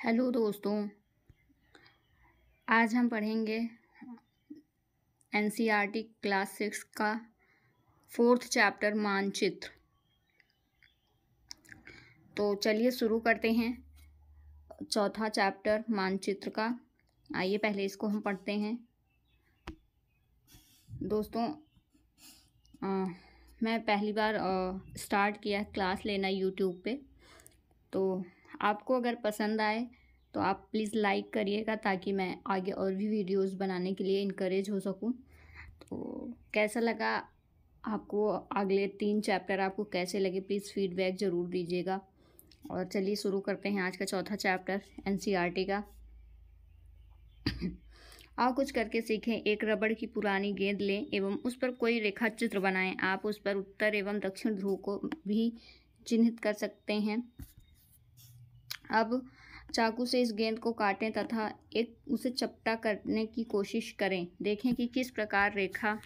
Hello दोस्तों। आज हम पढ़ेंगे एनसीईआरटी क्लास 6 का 4th चैप्टर मानचित्र। तो चलिए शुरू करते हैं चौथा चैप्टर मानचित्र का। आइए पहले इसको हम पढ़ते हैं। दोस्तों मैं पहली बार स्टार्ट किया क्लास लेना यूट्यूब पे, तो आपको अगर पसंद आए तो आप प्लीज़ लाइक करिएगा ताकि मैं आगे और भी वीडियोस बनाने के लिए इनकरेज हो सकूं। तो कैसा लगा आपको, अगले 3 चैप्टर आपको कैसे लगे, प्लीज़ फीडबैक ज़रूर दीजिएगा। और चलिए शुरू करते हैं आज का चौथा चैप्टर एनसीईआरटी का। आओ कुछ करके सीखें। एक रबड़ की पुरानी गेंद लें एवं उस पर कोई रेखा चित्र बनाएं। आप उस पर उत्तर एवं दक्षिण ध्रुव को भी चिन्हित कर सकते हैं। अब चाकू से इस गेंद को काटें तथा उसे चपटा करने की कोशिश करें। देखें कि किस प्रकार रेखा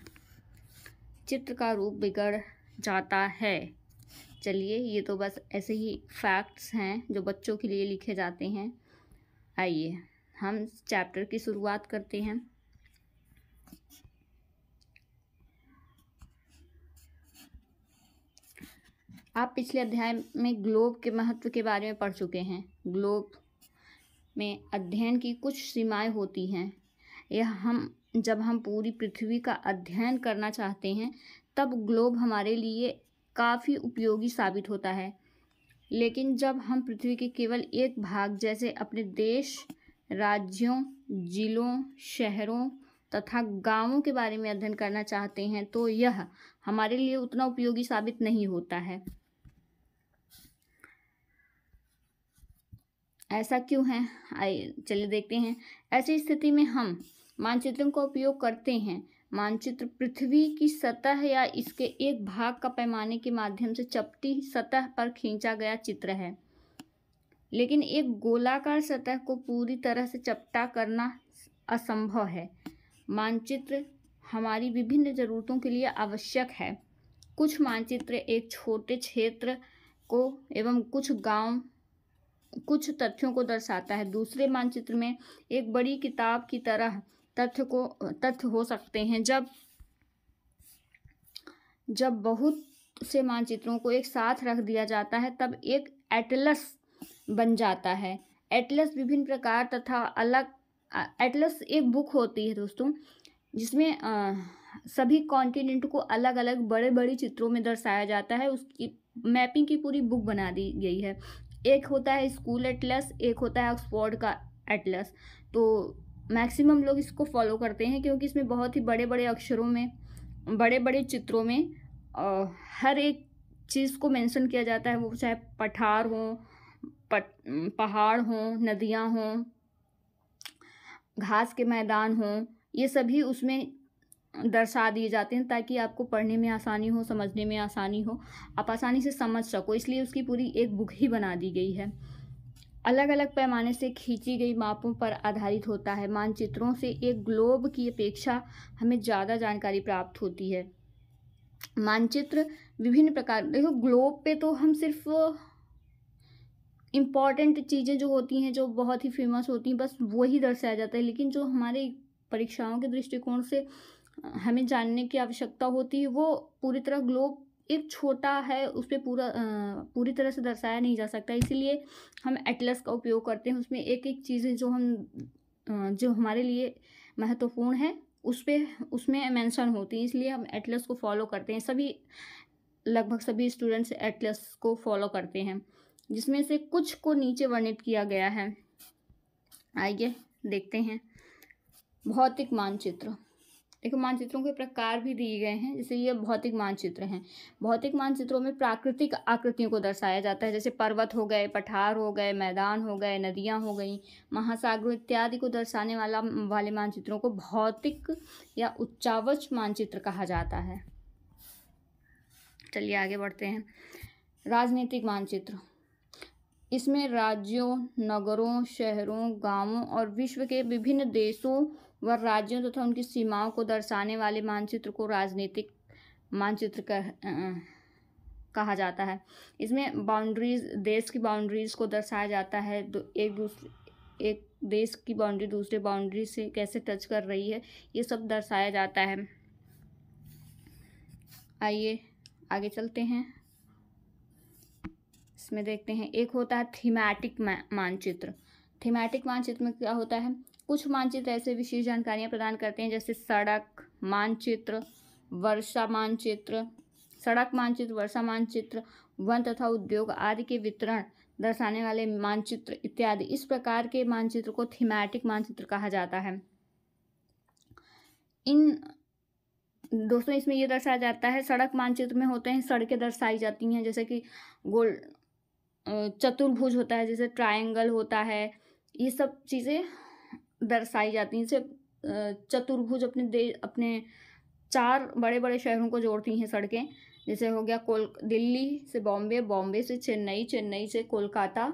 चित्र का रूप बिगड़ जाता है। चलिए, ये तो बस ऐसे ही फैक्ट्स हैं जो बच्चों के लिए लिखे जाते हैं। आइए हम चैप्टर की शुरुआत करते हैं। आप पिछले अध्याय में ग्लोब के महत्व के बारे में पढ़ चुके हैं। ग्लोब में अध्ययन की कुछ सीमाएं होती हैं। जब हम पूरी पृथ्वी का अध्ययन करना चाहते हैं तब ग्लोब हमारे लिए काफ़ी उपयोगी साबित होता है। लेकिन जब हम पृथ्वी के केवल एक भाग जैसे अपने देश, राज्यों, जिलों, शहरों तथा गांवों के बारे में अध्ययन करना चाहते हैं तो यह हमारे लिए उतना उपयोगी साबित नहीं होता है। ऐसा क्यों है? आइए चलिए देखते हैं। ऐसी स्थिति में हम मानचित्रों का उपयोग करते हैं। मानचित्र पृथ्वी की सतह या इसके एक भाग का पैमाने के माध्यम से चपटी सतह पर खींचा गया चित्र है। लेकिन एक गोलाकार सतह को पूरी तरह से चपटा करना असंभव है। मानचित्र हमारी विभिन्न ज़रूरतों के लिए आवश्यक है। कुछ मानचित्र एक छोटे क्षेत्र को एवं कुछ तथ्यों को दर्शाता है। दूसरे मानचित्र में एक बड़ी किताब की तरह तथ्य हो सकते हैं। जब बहुत से मानचित्रों को एक साथ रख दिया जाता है तब एक एटलस बन जाता है। एटलस विभिन्न प्रकार तथा एटलस एक बुक होती है दोस्तों, जिसमें सभी कॉन्टिनेंट को अलग अलग बड़े बड़े चित्रों में दर्शाया जाता है। उसकी मैपिंग की पूरी बुक बना दी गई है। एक होता है स्कूल एटलस, एक होता है ऑक्सफोर्ड का एटलस। तो मैक्सिमम लोग इसको फॉलो करते हैं क्योंकि इसमें बहुत ही बड़े बड़े अक्षरों में, बड़े बड़े चित्रों में हर एक चीज़ को मेंशन किया जाता है। वो चाहे पठार हो, पहाड़ हो, नदियाँ हों, घास के मैदान हों, ये सभी उसमें दर्शा दिए जाते हैं ताकि आपको पढ़ने में आसानी हो, समझने में आसानी हो, आप आसानी से समझ सको। इसलिए उसकी पूरी एक बुक ही बना दी गई है। अलग अलग पैमाने से खींची गई मापों पर आधारित होता है। मानचित्रों से एक ग्लोब की अपेक्षा हमें ज़्यादा जानकारी प्राप्त होती है। मानचित्र विभिन्न प्रकार, देखो ग्लोब पे तो हम सिर्फ इम्पॉर्टेंट चीज़ें जो होती हैं, जो बहुत ही फेमस होती हैं, बस वही दर्शाया जाता है। लेकिन जो हमारे परीक्षाओं के दृष्टिकोण से हमें जानने की आवश्यकता होती है, वो पूरी तरह ग्लोब एक छोटा है, उस पर पूरी तरह से दर्शाया नहीं जा सकता। इसीलिए हम एटलस का उपयोग करते हैं। उसमें एक एक चीज़ें जो हमारे लिए महत्वपूर्ण है उसमें मेंशन होती है। इसलिए हम एटलस को फॉलो करते हैं। लगभग सभी स्टूडेंट्स एटलस को फॉलो करते हैं, जिसमें से कुछ को नीचे वर्णित किया गया है। आइए देखते हैं। भौतिक मानचित्र। देखो मानचित्रों के प्रकार भी दिए गए हैं। जैसे ये भौतिक मानचित्र हैं। भौतिक मानचित्रों में प्राकृतिक आकृतियों को दर्शाया जाता है, जैसे पर्वत हो गए, पठार हो गए, मैदान हो गए, नदियाँ हो गई, महासागरों इत्यादि को दर्शाने वाले मानचित्रों को भौतिक या उच्चावच मानचित्र कहा जाता है। चलिए आगे बढ़ते हैं। राजनीतिक मानचित्र। इसमें राज्यों, नगरों, शहरों, गांवों और विश्व के विभिन्न देशों व राज्यों तथा उनकी सीमाओं को दर्शाने वाले मानचित्र को राजनीतिक मानचित्र कहा जाता है। इसमें बाउंड्रीज, देश की बाउंड्रीज को दर्शाया जाता है। एक देश की बाउंड्री दूसरे बाउंड्री से कैसे टच कर रही है, ये सब दर्शाया जाता है। आइए आगे चलते हैं, इसमें देखते हैं। एक होता है थीमैटिक मानचित्र। थीमैटिक मानचित्र में क्या होता है, कुछ मानचित्र ऐसे विशेष जानकारियां प्रदान करते हैं जैसे सड़क मानचित्र, वर्षा मानचित्र, सड़क मानचित्र, वर्षा मानचित्र, वन तथा उद्योग आदि के वितरण दर्शाने वाले मानचित्र इत्यादि। इस प्रकार के मानचित्र को थीमैटिक मानचित्र कहा जाता है। दोस्तों इसमें ये दर्शाया जाता है, सड़क मानचित्र में होते हैं सड़कें दर्शाई जाती हैं, जैसे कि गोल चतुर्भुज होता है, जैसे ट्रायंगल होता है, ये सब चीज़ें दर्शाई जाती हैं। जैसे चतुर्भुज अपने 4 बड़े बड़े शहरों को जोड़ती हैं सड़कें, जैसे हो गया दिल्ली से बॉम्बे, बॉम्बे से चेन्नई, चेन्नई से कोलकाता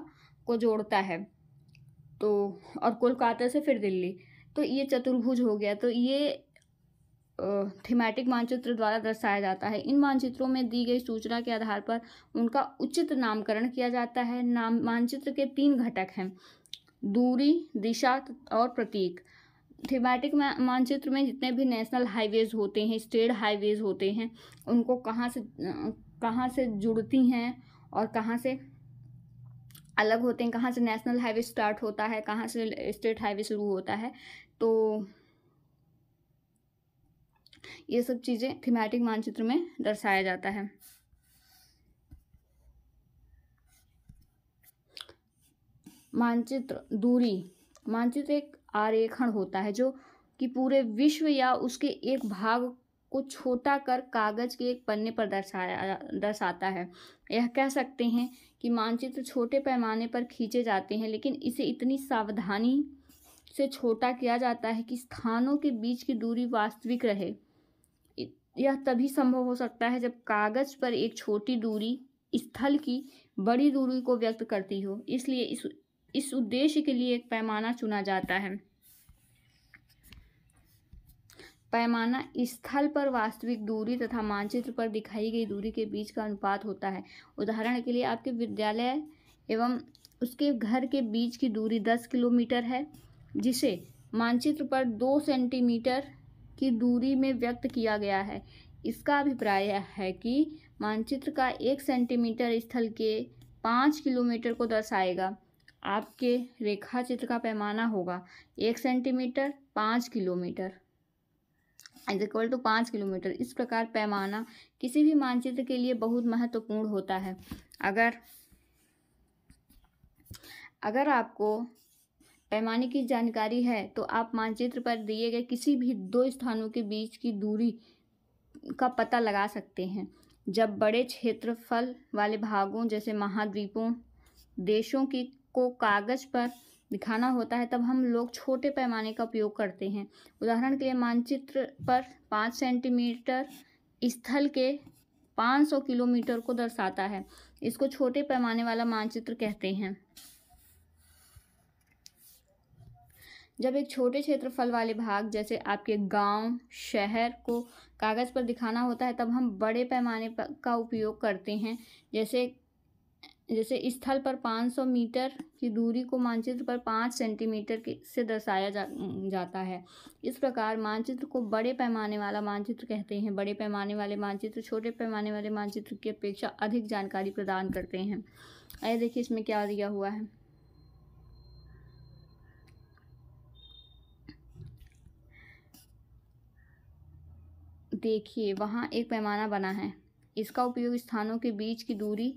को जोड़ता है, तो और कोलकाता से फिर दिल्ली, तो ये चतुर्भुज हो गया। तो ये थीमैटिक मानचित्र द्वारा दर्शाया जाता है। इन मानचित्रों में दी गई सूचना के आधार पर उनका उचित नामकरण किया जाता है। मानचित्र के 3 घटक हैं, दूरी, दिशा और प्रतीक। थीमैटिक मानचित्र में जितने भी नेशनल हाईवेज होते हैं, स्टेट हाईवेज होते हैं, उनको कहाँ से जुड़ती हैं और कहाँ से अलग होते हैं, कहाँ से नेशनल हाईवे स्टार्ट होता है, कहाँ से स्टेट हाईवे शुरू होता है, तो ये सब चीज़ें थीमैटिक मानचित्र में दर्शाया जाता है। मानचित्र दूरी। मानचित्र एक आरेखण होता है जो कि पूरे विश्व या उसके एक भाग को छोटा कर कागज के एक पन्ने पर दर्शाता है। यह कह सकते हैं कि मानचित्र छोटे पैमाने पर खींचे जाते हैं, लेकिन इसे इतनी सावधानी से छोटा किया जाता है कि स्थानों के बीच की दूरी वास्तविक रहे। यह तभी संभव हो सकता है जब कागज पर एक छोटी दूरी स्थल की बड़ी दूरी को व्यक्त करती हो। इसलिए इस उद्देश्य के लिए एक पैमाना चुना जाता है। पैमाना स्थल पर वास्तविक दूरी तथा मानचित्र पर दिखाई गई दूरी के बीच का अनुपात होता है। उदाहरण के लिए आपके विद्यालय एवं उसके घर के बीच की दूरी 10 किलोमीटर है, जिसे मानचित्र पर 2 सेंटीमीटर की दूरी में व्यक्त किया गया है। इसका अभिप्राय है कि मानचित्र का 1 सेंटीमीटर स्थल के 5 किलोमीटर को दर्शाएगा। आपके रेखा चित्र का पैमाना होगा 1 centimetre 5 kilometre is equal to 5 kilometre. इस प्रकार पैमाना किसी भी मानचित्र के लिए बहुत महत्वपूर्ण होता है। अगर आपको पैमाने की जानकारी है तो आप मानचित्र पर दिए गए किसी भी 2 स्थानों के बीच की दूरी का पता लगा सकते हैं। जब बड़े क्षेत्रफल वाले भागों जैसे महाद्वीपों, देशों को कागज पर दिखाना होता है, तब हम लोग छोटे पैमाने का उपयोग करते हैं। उदाहरण के लिए मानचित्र पर 5 सेंटीमीटर स्थल के 500 किलोमीटर को दर्शाता है। इसको छोटे पैमाने वाला मानचित्र कहते हैं। जब एक छोटे क्षेत्रफल वाले भाग जैसे आपके गांव, शहर को कागज पर दिखाना होता है, तब हम बड़े पैमाने का उपयोग करते हैं। जैसे स्थल पर 500 मीटर की दूरी को मानचित्र पर 5 सेंटीमीटर से दर्शाया जाता है। इस प्रकार मानचित्र को बड़े पैमाने वाला मानचित्र कहते हैं। बड़े पैमाने वाले मानचित्र छोटे पैमाने वाले मानचित्र की अपेक्षा अधिक जानकारी प्रदान करते हैं। आइए देखिए इसमें क्या दिया हुआ है। देखिए वहाँ एक पैमाना बना है, इसका उपयोग स्थानों के बीच की दूरी,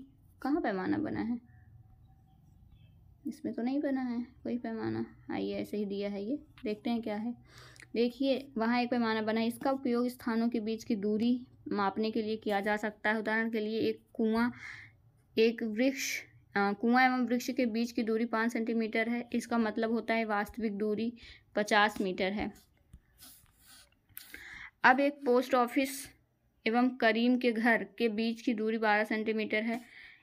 कहाँ पैमाना बना है, इसमें तो नहीं बना है कोई पैमाना। आइए ऐसे ही दिया है, ये देखते हैं क्या है। देखिए वहाँ एक पैमाना बना है, इसका उपयोग स्थानों के बीच की दूरी मापने के लिए किया जा सकता है। उदाहरण के लिए एक कुआं एवं वृक्ष के बीच की दूरी 5 सेंटीमीटर है। इसका मतलब होता है वास्तविक दूरी 50 मीटर है। अब एक पोस्ट ऑफिस एवं करीम के घर के बीच की दूरी 12 सेंटीमीटर है।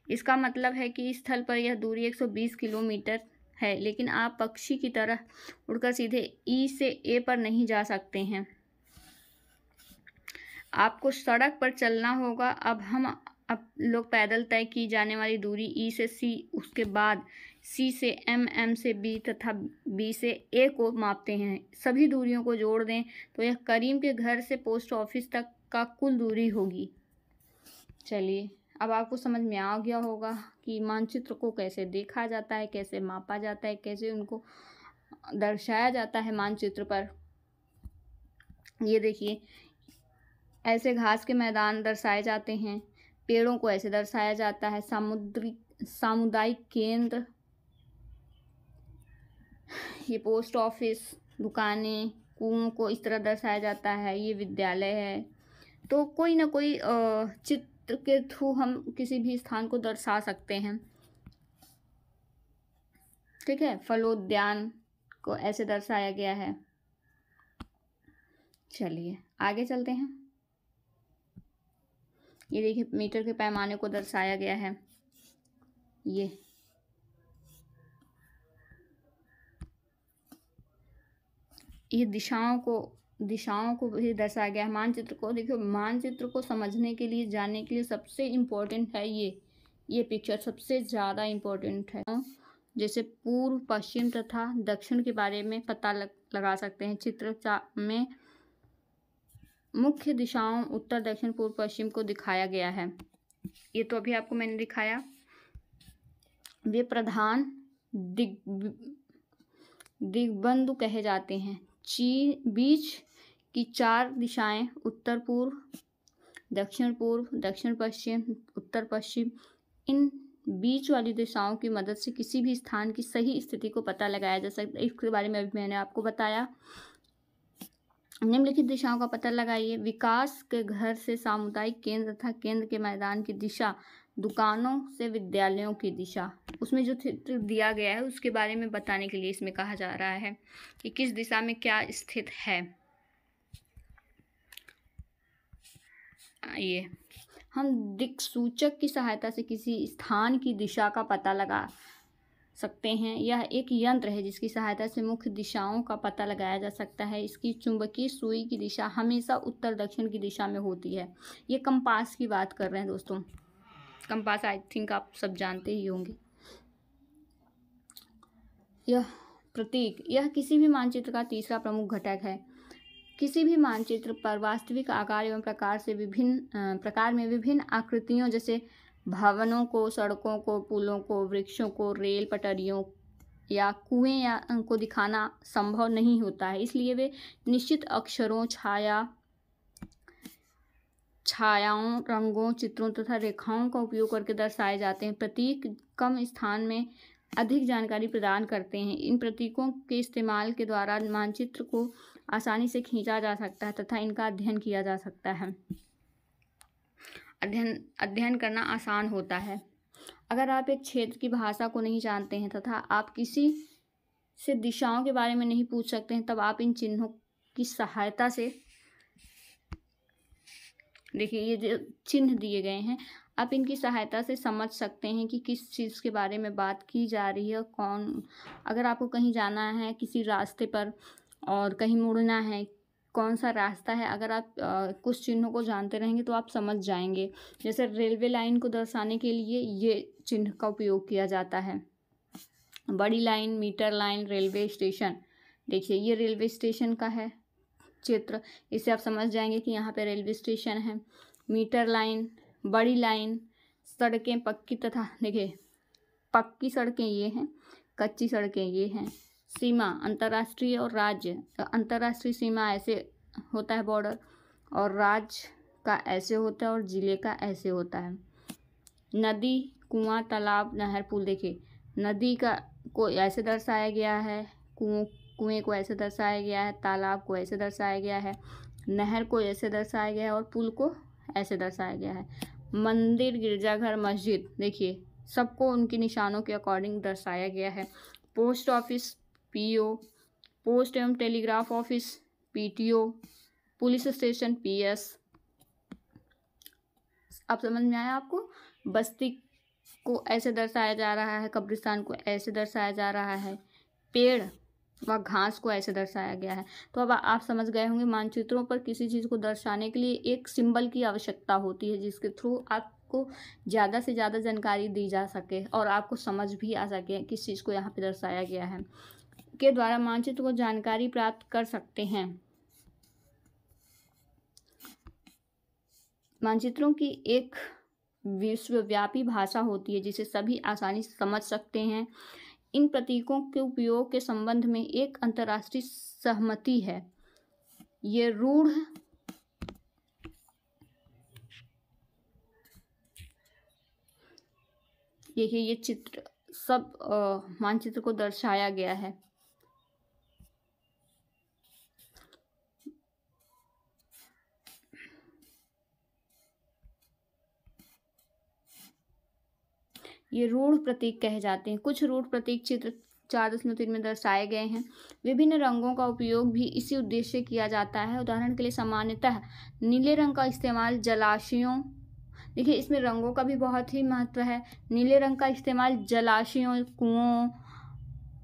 इसका मतलब है कि इस स्थल पर यह दूरी 120 किलोमीटर है, लेकिन आप पक्षी की तरह उड़कर सीधे ई से ए पर नहीं जा सकते हैं, आपको सड़क पर चलना होगा। अब हम अब लोग पैदल तय की जाने वाली दूरी ई से सी, उसके बाद सी से एम, एम से बी तथा बी से ए को मापते हैं। सभी दूरियों को जोड़ दें तो यह करीम के घर से पोस्ट ऑफिस तक का कुल दूरी होगी। चलिए, अब आपको समझ में आ गया होगा कि मानचित्र को कैसे देखा जाता है, कैसे मापा जाता है, कैसे उनको दर्शाया जाता है मानचित्र पर। ये देखिए, ऐसे घास के मैदान दर्शाए जाते हैं, पेड़ों को ऐसे दर्शाया जाता है, सामुदायिक केंद्र, ये पोस्ट ऑफिस, दुकानें, कुओं को इस तरह दर्शाया जाता है, ये विद्यालय है। तो कोई ना कोई चित्र के थ्रू हम किसी भी स्थान को दर्शा सकते हैं। ठीक है, फलोद्यान को ऐसे दर्शाया गया है। चलिए आगे चलते हैं। ये देखिए, मीटर के पैमाने को दर्शाया गया है। ये दिशाओं को भी दर्शाया गया है। मानचित्र को देखिए, मानचित्र को समझने के लिए, जानने के लिए सबसे इम्पोर्टेंट है ये पिक्चर सबसे ज़्यादा इम्पोर्टेंट है। जैसे पूर्व, पश्चिम तथा दक्षिण के बारे में पता लगा सकते हैं। चित्र में मुख्य दिशाओं उत्तर, दक्षिण, पूर्व, पश्चिम को दिखाया गया है। ये तो अभी आपको मैंने दिखाया। वे प्रधान दिग्बंधु कहे जाते हैं। बीच की 4 दिशाएं उत्तर पूर्व, दक्षिण पश्चिम, उत्तर पश्चिम, इन बीच वाली दिशाओं की मदद से किसी भी स्थान की सही स्थिति को पता लगाया जा सकता है। इसके बारे में अभी मैंने आपको बताया। निम्नलिखित दिशाओं का पता लगाइए। विकास के घर से सामुदायिक केंद्र तथा केंद्र के मैदान की दिशा, दुकानों से विद्यालयों की दिशा। उसमें जो चित्र दिया गया है उसके बारे में बताने के लिए इसमें कहा जा रहा है कि किस दिशा में क्या स्थित है। ये हम दिक्सूचक की सहायता से किसी स्थान की दिशा का पता लगा सकते हैं। यह एक यंत्र है जिसकी सहायता से मुख्य दिशाओं का पता लगाया जा सकता है। इसकी चुंबकीय सुई की दिशा हमेशा उत्तर दक्षिण की दिशा में होती है। ये कंपास की बात कर रहे हैं दोस्तों। कंपास आई थिंक आप सब जानते ही होंगे। यह प्रतीक, यह किसी भी मानचित्र का तीसरा प्रमुख घटक है। किसी भी मानचित्र पर वास्तविक आकार एवं प्रकार में विभिन्न आकृतियों जैसे भवनों को, सड़कों को, पुलों को, वृक्षों को, रेल पटरियों या कुएं को दिखाना संभव नहीं होता है। इसलिए वे निश्चित अक्षरों, छायाओं, रंगों, चित्रों तथा रेखाओं का उपयोग करके दर्शाए जाते हैं। प्रतीक कम स्थान में अधिक जानकारी प्रदान करते हैं। इन प्रतीकों के इस्तेमाल के द्वारा मानचित्र को आसानी से खींचा जा सकता है तथा इनका अध्ययन किया जा सकता है। अध्ययन करना आसान होता है। अगर आप एक क्षेत्र की भाषा को नहीं जानते हैं तथा आप किसी से दिशाओं के बारे में नहीं पूछ सकते हैं, तब आप इन चिन्हों की सहायता से, देखिए ये जो चिन्ह दिए गए हैं, आप इनकी सहायता से समझ सकते हैं कि किस चीज़ के बारे में बात की जा रही है। अगर आपको कहीं जाना है किसी रास्ते पर और कहीं मुड़ना है, कौन सा रास्ता है, अगर आप कुछ चिन्हों को जानते रहेंगे तो आप समझ जाएंगे। जैसे रेलवे लाइन को दर्शाने के लिए ये चिन्ह का उपयोग किया जाता है। बड़ी line, metre line, railway station. देखिए ये रेलवे स्टेशन का है चित्र, इससे आप समझ जाएंगे कि यहाँ पे रेलवे स्टेशन है। मीटर लाइन, बड़ी लाइन, सड़कें पक्की तथा, देखिए पक्की सड़कें ये हैं, कच्ची सड़कें ये हैं। सीमा, अंतर्राष्ट्रीय और राज्य। अंतर्राष्ट्रीय सीमा ऐसे होता है बॉर्डर, और राज्य का ऐसे होता है, और जिले का ऐसे होता है। नदी, कुआं, तालाब, नहर, पुल। देखिए नदी को ऐसे दर्शाया गया है, कुएं को ऐसे दर्शाया गया है, तालाब को ऐसे दर्शाया गया है, नहर को ऐसे दर्शाया गया है और पुल को ऐसे दर्शाया गया है। मंदिर, गिरजाघर, मस्जिद, देखिए सबको उनके निशानों के अकॉर्डिंग दर्शाया गया है। पोस्ट ऑफिस, पीओ, पोस्ट एवं telegraph office, PTO, police station, PS. अब समझ में आया आपको? बस्ती को ऐसे दर्शाया जा रहा है, कब्रिस्तान को ऐसे दर्शाया जा रहा है, पेड़ व घास को ऐसे दर्शाया गया है। तो अब आप समझ गए होंगे मानचित्रों पर किसी चीज़ को दर्शाने के लिए एक सिंबल की आवश्यकता होती है, जिसके थ्रू आप आपको ज़्यादा से ज़्यादा जानकारी दी जा सके और आपको समझ भी आ सके किस चीज़ को यहाँ पे दर्शाया गया है, के द्वारा मानचित्र को जानकारी प्राप्त कर सकते हैं। मानचित्रों की एक विश्वव्यापी भाषा होती है जिसे सभी आसानी से समझ सकते हैं। इन प्रतीकों के उपयोग के संबंध में एक अंतर्राष्ट्रीय सहमति है। ये रूढ़ देखिए, ये चित्र सब मानचित्र को दर्शाया गया है। ये रूढ़ प्रतीक कहे जाते हैं। कुछ रूढ़ प्रतीक चित्र 4.3 में दर्शाए गए हैं। विभिन्न रंगों का उपयोग भी इसी उद्देश्य से किया जाता है। उदाहरण के लिए सामान्यतः नीले रंग का इस्तेमाल जलाशयों, देखिए इसमें रंगों का भी बहुत ही महत्व है। नीले रंग का इस्तेमाल जलाशयों, कुओं,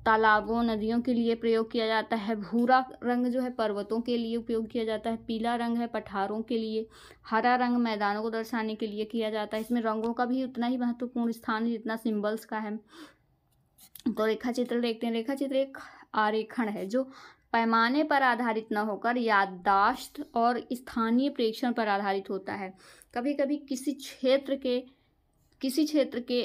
तालाबों, नदियों के लिए प्रयोग किया जाता है। भूरा रंग जो है पर्वतों के लिए उपयोग किया जाता है। पीला रंग है पठारों के लिए। हरा रंग मैदानों को दर्शाने के लिए किया जाता है। इसमें रंगों का भी उतना ही महत्वपूर्ण स्थान है जितना सिंबल्स का है। तो रेखा चित्र देखते हैं। रेखा चित्र एक आरेखण है जो पैमाने पर आधारित न होकर याददाश्त और स्थानीय प्रेक्षण पर आधारित होता है। कभी कभी किसी क्षेत्र के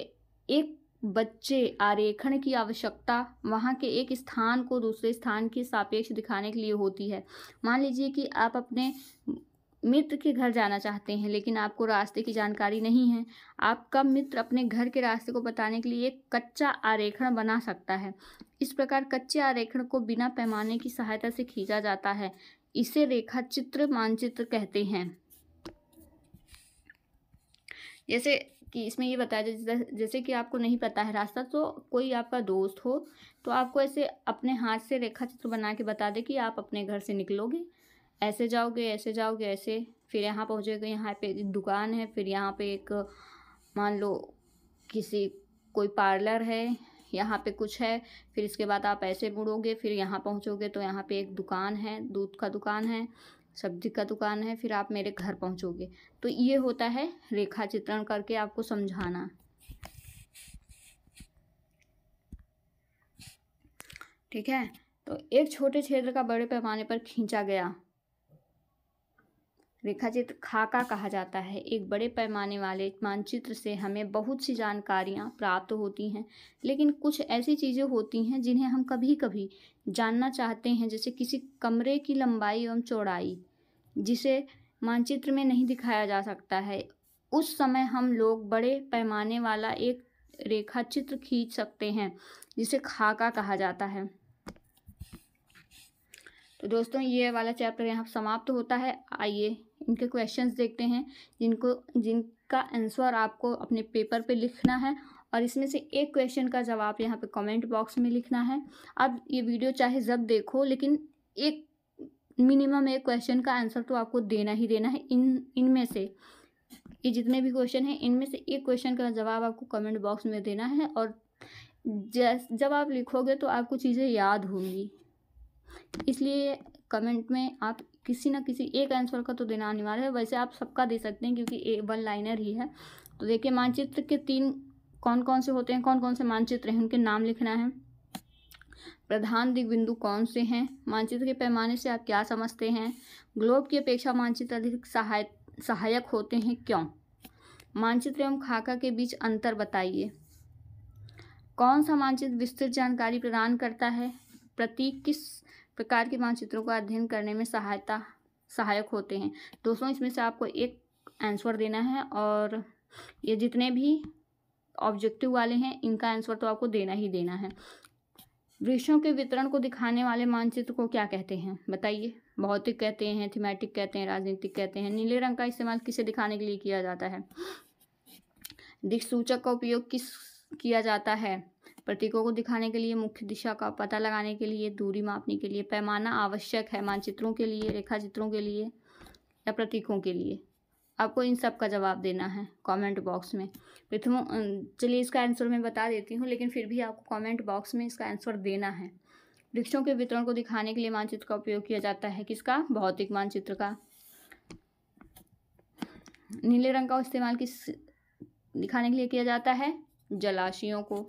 एक बच्चे आरेखण की आवश्यकता वहाँ के एक स्थान को दूसरे स्थान के सापेक्ष दिखाने के लिए होती है। मान लीजिए कि आप अपने मित्र के घर जाना चाहते हैं लेकिन आपको रास्ते की जानकारी नहीं है। आपका मित्र अपने घर के रास्ते को बताने के लिए एक कच्चा आरेखण बना सकता है। इस प्रकार कच्चे आरेखण को बिना पैमाने की सहायता से खींचा जाता है। इसे रेखा चित्र मानचित्र कहते हैं। जैसे कि इसमें ये बताया जैसे कि आपको नहीं पता है रास्ता, तो कोई आपका दोस्त हो तो आपको ऐसे अपने हाथ से रेखा चित्र बना के बता दे कि आप अपने घर से निकलोगे, ऐसे जाओगे, ऐसे, फिर यहाँ पहुँचोगे, यहाँ पे एक दुकान है, फिर यहाँ पे एक मान लो कोई पार्लर है, यहाँ पे कुछ है, फिर इसके बाद आप ऐसे मुड़ोगे, फिर यहाँ पहुँचोगे तो यहाँ पे एक दुकान है, दूध का दुकान है, सब्जी का दुकान है, फिर आप मेरे घर पहुँचोगे। तो ये होता है रेखा चित्रण करके आपको समझाना। ठीक है, तो एक छोटे क्षेत्र का बड़े पैमाने पर खींचा गया रेखाचित्र खाका कहा जाता है। एक बड़े पैमाने वाले मानचित्र से हमें बहुत सी जानकारियाँ प्राप्त होती हैं, लेकिन कुछ ऐसी चीज़ें होती हैं जिन्हें हम कभी कभी जानना चाहते हैं, जैसे किसी कमरे की लंबाई एवं चौड़ाई जिसे मानचित्र में नहीं दिखाया जा सकता है। उस समय हम लोग बड़े पैमाने वाला एक रेखाचित्र खींच सकते हैं जिसे खाका कहा जाता है। तो दोस्तों ये वाला चैप्टर यहाँ समाप्त होता है। आइए इनके क्वेश्चंस देखते हैं जिनका आंसर आपको अपने पेपर पे लिखना है और इसमें से एक क्वेश्चन का जवाब यहाँ पे कमेंट बॉक्स में लिखना है। अब ये वीडियो चाहे जब देखो, लेकिन एक मिनिमम एक क्वेश्चन का आंसर तो आपको देना ही देना है। इनमें से ये जितने भी क्वेश्चन हैं इनमें से एक क्वेश्चन का जवाब आपको कमेंट बॉक्स में देना है और जब आप लिखोगे तो आपको चीज़ें याद होंगी, इसलिए कमेंट में आप किसी ना किसी एक आंसर का तो देना अनिवार्य है। वैसे आप सबका दे सकते हैं क्योंकि 1 लाइनर ही है। तो देखिए मानचित्र के 3 कौन कौन से होते हैं, कौन कौन से मानचित्र हैं उनके नाम लिखना है। प्रधान दिग्बिंदु कौन से हैं, मानचित्र के पैमाने से आप क्या समझते हैं, ग्लोब की अपेक्षा मानचित्र अधिक सहायक होते हैं क्यों, मानचित्र एवं खाका के बीच अंतर बताइए, कौन सा मानचित्र विस्तृत जानकारी प्रदान करता है, प्रतीक किस प्रकार के मानचित्रों का अध्ययन करने में सहायक होते हैं। दोस्तों इसमें से आपको एक आंसर देना है और ये जितने भी ऑब्जेक्टिव वाले हैं इनका आंसर तो आपको देना ही देना है। वृक्षों के वितरण को दिखाने वाले मानचित्र को क्या कहते हैं बताइए। भौतिक कहते हैं, थीमेटिक कहते हैं, राजनीतिक कहते हैं। नीले रंग का इस्तेमाल किसे दिखाने के लिए किया जाता है, दिक्सूचक का उपयोग किया जाता है, प्रतीकों को दिखाने के लिए, मुख्य दिशा का पता लगाने के लिए, दूरी मापने के लिए। पैमाना आवश्यक है मानचित्रों के लिए, रेखा चित्रों के लिए या प्रतीकों के लिए। आपको इन सब का जवाब देना है कमेंट बॉक्स में। चलिए इसका आंसर मैं बता देती हूँ, लेकिन फिर भी आपको कमेंट बॉक्स में इसका आंसर देना है। वृक्षों के वितरण को दिखाने के लिए मानचित्र का उपयोग किया जाता है, किसका, भौतिक मानचित्र का। नीले रंग का इस्तेमाल दिखाने के लिए किया जाता है? जलाशयों को।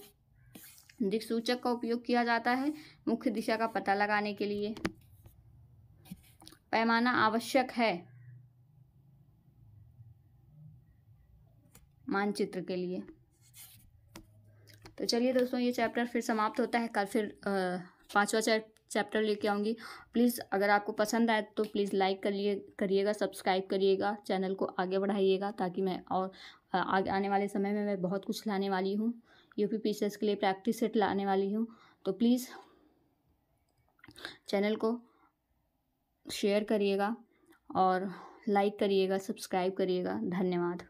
दिक्सूचक का उपयोग किया जाता है मुख्य दिशा का पता लगाने के लिए। पैमाना आवश्यक है मानचित्र के लिए। तो चलिए दोस्तों, ये चैप्टर फिर समाप्त होता है। कल फिर 5वां चैप्टर लेके आऊँगी। प्लीज़ अगर आपको पसंद आए तो प्लीज़ लाइक करिएगा, सब्सक्राइब करिएगा, चैनल को आगे बढ़ाइएगा, ताकि मैं और आगे आने वाले समय में मैं बहुत कुछ लाने वाली हूँ। UPPCS के लिए प्रैक्टिस सेट लाने वाली हूँ। तो प्लीज़ चैनल को शेयर करिएगा और लाइक करिएगा, सब्सक्राइब करिएगा। धन्यवाद।